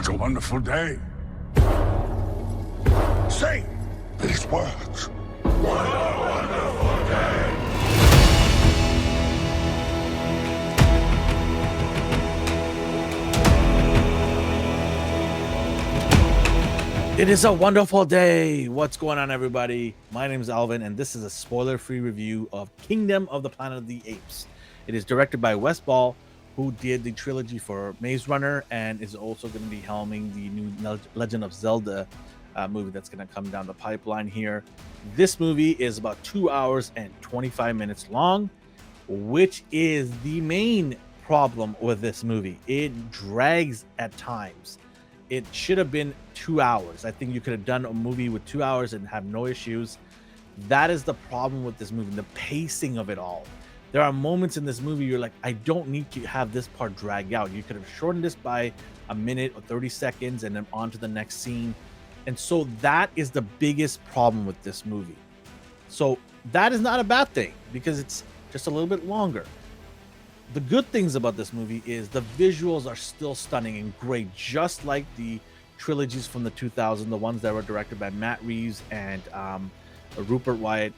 It's a wonderful day. Say these words. What a wonderful day. It is a wonderful day. What's going on, everybody? My name is Elvin, and this is a spoiler-free review of Kingdom of the Planet of the Apes. It is directed by Wes Ball, who did the trilogy for Maze Runner and is also going to be helming the new Legend of Zelda movie that's going to come down the pipeline here. This movie is about 2 hours and 25 minutes long, which is the main problem with this movie. It drags at times. It should have been 2 hours. I think you could have done a movie with 2 hours and have no issues. That is the problem with this movie, the pacing of it all. There are moments in this movie you're like, I don't need to have this part drag out. You could have shortened this by a minute or 30 seconds and then on to the next scene. And so that is the biggest problem with this movie. So that is not a bad thing because it's just a little bit longer. The good things about this movie is the visuals are still stunning and great, just like the trilogies from the 2000s, the ones that were directed by Matt Reeves and Rupert Wyatt.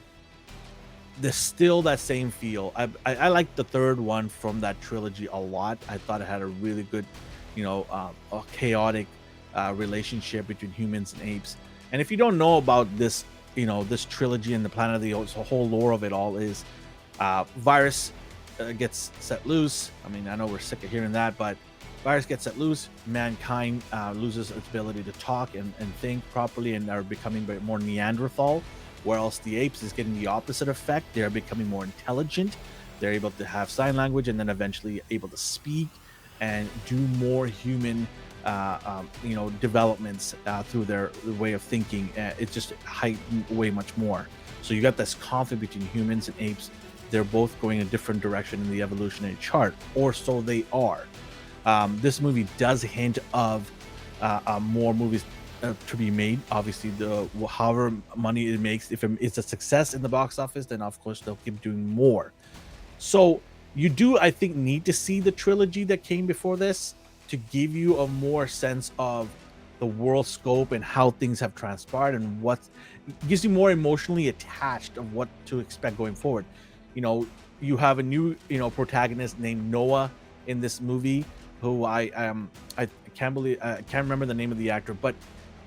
There's still that same feel. I like the third one from that trilogy a lot. I thought it had a really good, a chaotic relationship between humans and apes. And if you don't know about this, this trilogy and the Planet of the Apes, the whole lore of it all is virus gets set loose. I mean, I know we're sick of hearing that, but virus gets set loose. Mankind loses its ability to talk and think properly and are becoming more Neanderthal, whereas the apes is getting the opposite effect. They're becoming more intelligent. They're able to have sign language and then eventually able to speak and do more human developments through their way of thinking. It's just heightened way much more. So you got this conflict between humans and apes. They're both going a different direction in the evolutionary chart, or so they are. This movie does hint of more movies to be made. Obviously, however money it makes, if it's a success in the box office, then of course they'll keep doing more. So you do, I think, need to see the trilogy that came before this to give you a more sense of the world scope and how things have transpired and what gives you more emotionally attached of what to expect going forward. You have a new protagonist named Noah in this movie, who I can't remember the name of the actor, but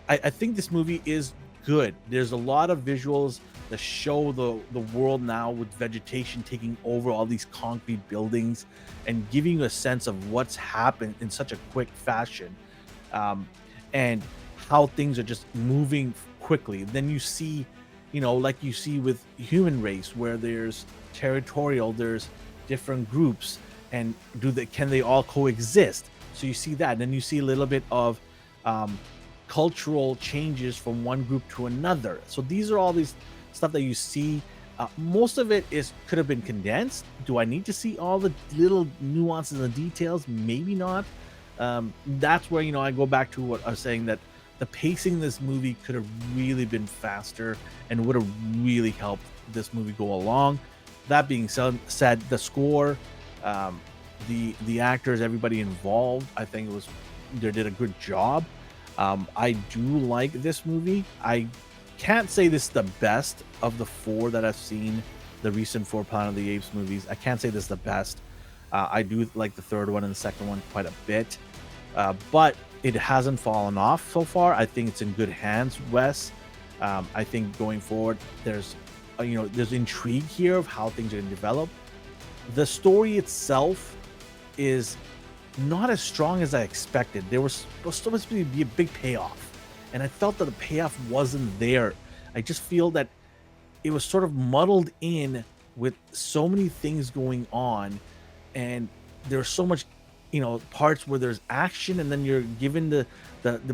I think this movie is good. There's a lot of visuals that show the world now with vegetation taking over all these concrete buildings and giving you a sense of what's happened in such a quick fashion, and how things are just moving quickly. Then you see, like you see with human race, where there's territorial, there's different groups, and can they all coexist? So you see that, and then you see a little bit of cultural changes from one group to another. So these are all these stuff that you see. Most of it could have been condensed. Do I need to see all the little nuances and details? Maybe not. That's where I go back to what I was saying, that the pacing in this movie could have really been faster and would have really helped this movie go along. That being said, the score, the actors, everybody involved, I think they did a good job. I do like this movie. I can't say this is the best of the four that I've seen, the recent 4 Planet of the Apes movies. I can't say this is the best. I do like the third one and the second one quite a bit, but it hasn't fallen off so far. I think it's in good hands, Wes. I think going forward, there's intrigue here of how things are going to develop. The story itself is not as strong as I expected. There was supposed to be a big payoff, and I felt that the payoff wasn't there. I just feel that it was sort of muddled in with so many things going on, and there's so much parts where there's action, and then you're given the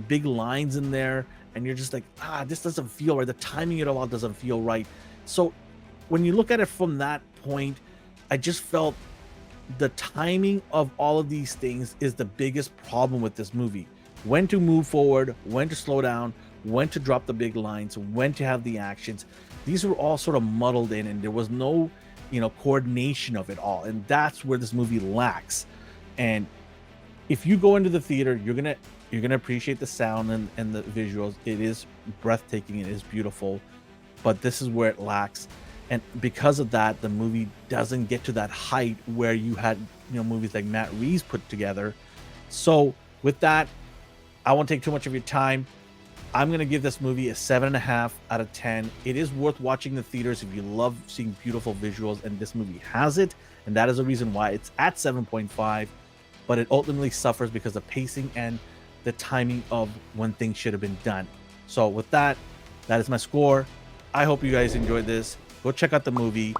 big lines in there, and you're just like, this doesn't feel right. The timing of it all doesn't feel right. So when you look at it from that point, I just felt the timing of all of these things is the biggest problem with this movie. When to move forward, when to slow down, when to drop the big lines, when to have the actions. These were all sort of muddled in, and there was no coordination of it all, and that's where this movie lacks. And if you go into the theater, you're gonna appreciate the sound and the visuals. It is breathtaking. It is beautiful, but this is where it lacks. And because of that, the movie doesn't get to that height where you had, movies like Matt Reeves put together. So with that, I won't take too much of your time. I'm gonna give this movie a 7.5 out of 10. It is worth watching in the theaters if you love seeing beautiful visuals, and this movie has it, and that is the reason why it's at 7.5. But it ultimately suffers because of pacing and the timing of when things should have been done. So with that, that is my score. I hope you guys enjoyed this. Go check out the movie.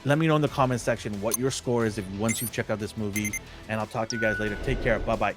Let me know in the comment section what your score is once you've checked out this movie, and I'll talk to you guys later. Take care. Bye bye.